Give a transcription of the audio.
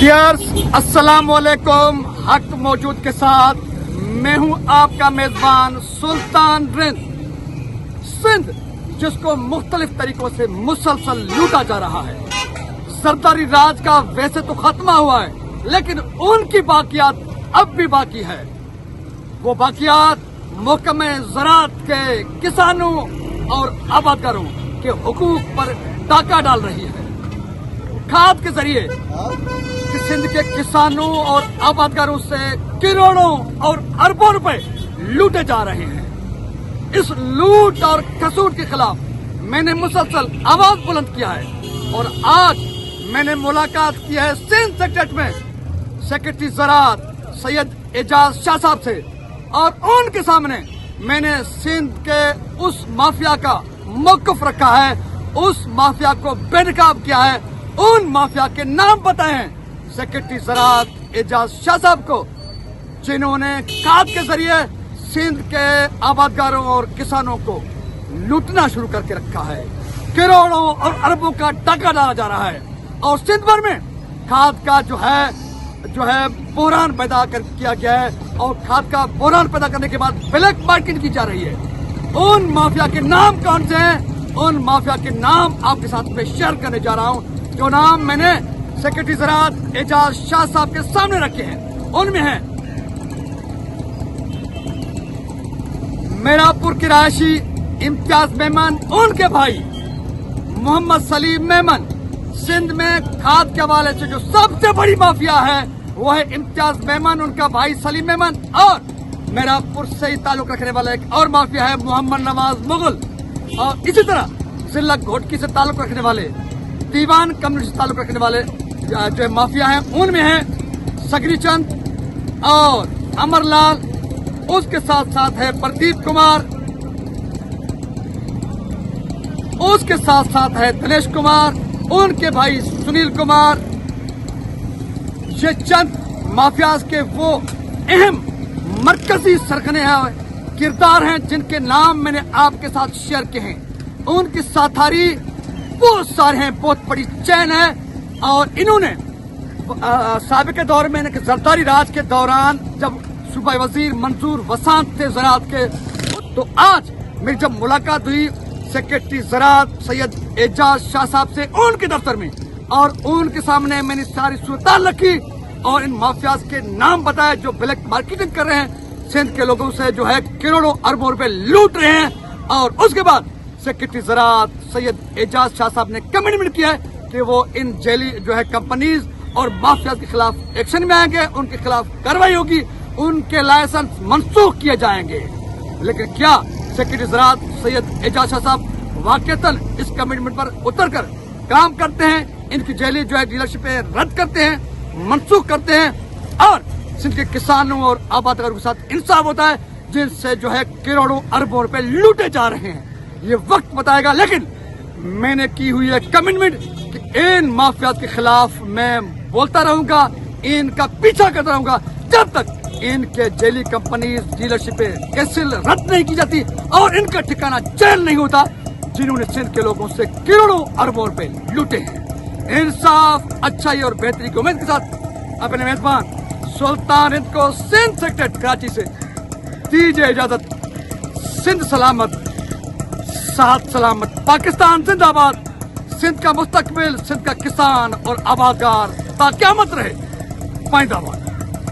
Dears अस्सलाम वालेकुम। हक मौजूद के साथ मैं हूं आपका मेजबान सुल्तान रिंद। सिंध जिसको मुख्तलिफ तरीकों से मुसलसल लूटा जा रहा है। सरदारी राज का वैसे तो खात्मा हुआ है, लेकिन उनकी बाकियात अब भी बाकी है। वो बाकियात महकमे ज़राअत के किसानों और आबादकारों के हुकूक पर डाका डाल रही है। खाद के जरिए सिंध के किसानों और आबादकारों से करोड़ों और अरबों रुपए लूटे जा रहे हैं। इस लूट और कसूट के खिलाफ मैंने मुसलसल आवाज बुलंद किया है और आज मैंने मुलाकात की है सिंध सेक्रेटरीट में सेक्रेटरी ज़राअत सैयद एजाज शाह साहब से, और उनके सामने मैंने सिंध के उस माफिया का मौक़िफ़ रखा है, उस माफिया को बेनकाब किया है, उन माफिया के नाम बताए हैं सेक्रेटरी ज़राअत एजाज शाह साहब को, जिन्होंने खाद के जरिए सिंध के आबादकारों और किसानों को लूटना शुरू करके रखा है। करोड़ों और अरबों का डाका डाला जा रहा है और सिंध भर में खाद का जो है बहरान पैदा किया गया है और खाद का बहरान पैदा करने के बाद ब्लैक मार्केट की जा रही है। उन माफिया के नाम कौन से हैं? उन माफिया के नाम आपके साथ में शेयर करने जा रहा हूँ, जो नाम मैंने सेक्रेटरी ज़राअत एजाज शाह साहब के सामने रखे हैं। उनमें है मेरापुर की रहायशी इम्तियाज मेमन, उनके भाई मोहम्मद सलीम मेमन। सिंध में खाद के हवाले से जो सबसे बड़ी माफिया है वो है इम्तियाज मेमन, उनका भाई सलीम मेमन। और मेरापुर से ही ताल्लुक रखने वाला एक और माफिया है मोहम्मद नवाज मुगल, और इसी तरह जिला घोटकी से ताल्लुक रखने वाले, दीवान कम्युनिटी से ताल्लुक रखने वाले जो माफिया हैं, उनमें है सगरी चंद और अमरलाल। उसके साथ साथ है प्रदीप कुमार, उसके साथ साथ है दिनेश कुमार, उनके भाई सुनील कुमार। ये चंद माफियाज के वो अहम मरकजी सरगने हैं, किरदार हैं, जिनके नाम मैंने आपके साथ शेयर किए हैं। उनकी साथारी बहुत सारे हैं, बहुत बड़ी चैन है, और इन्होंने साबिक़ दौर में ज़रदारी राज के दौरान जब सूबाई वजीर मंसूर वसांत थे ज़राअत के, तो आज मेरी जब मुलाकात हुई सेक्रेटरी ज़राअत सैयद एजाज शाह साहब से उनके दफ्तर में, और उनके सामने मैंने सारी सूरत रखी और इन माफियाज के नाम बताए जो ब्लैक मार्केटिंग कर रहे हैं, सिंध के लोगों से जो है करोड़ों अरबों रुपए लूट रहे हैं। और उसके बाद सेक्रेटरी ज़राअत सैयद एजाज शाह साहब ने कमिटमेंट किया है कि वो इन जेली जो है कंपनीज और माफिया के खिलाफ एक्शन में आएंगे, उनके खिलाफ कार्रवाई होगी, उनके लाइसेंस मनसूख किए जाएंगे। लेकिन क्या सेक्रेटरी ज़राअत सैयद एजाज शाह साहब वाकईतन इस कमिटमेंट पर उतरकर काम करते हैं? इनकी जेली जो है डीलरशिप रद्द करते हैं, मनसूख करते हैं, और सिंध के किसानों और आबादकारों के साथ इंसाफ होता है, जिनसे जो है करोड़ों अरबों रुपए लूटे जा रहे हैं? ये वक्त बताएगा। लेकिन मैंने की हुई है कमिटमेंट कि इन माफियात के खिलाफ मैं बोलता रहूंगा, इनका पीछा करता रहूंगा जब तक इनके जेली कंपनीज डीलरशिपें कैंसिल रद्द नहीं की जाती और इनका ठिकाना जेल नहीं होता, जिन्होंने सिंध के लोगों से करोड़ों अरबों रुपए लूटे हैं। इंसाफ, अच्छाई और बेहतरी की उम्मीद के साथ अपने मेजबान सुल्तान हिंद को सिंध सेक्रेटरीट कराची से दीजिए इजाजत। सिंध सलामत, साथ सलामत, पाकिस्तान जिंदाबाद। सिंध का मुस्तकबिल, सिंध का किसान और आबादकार ता क़यामत रहे। पाइंदाबाद।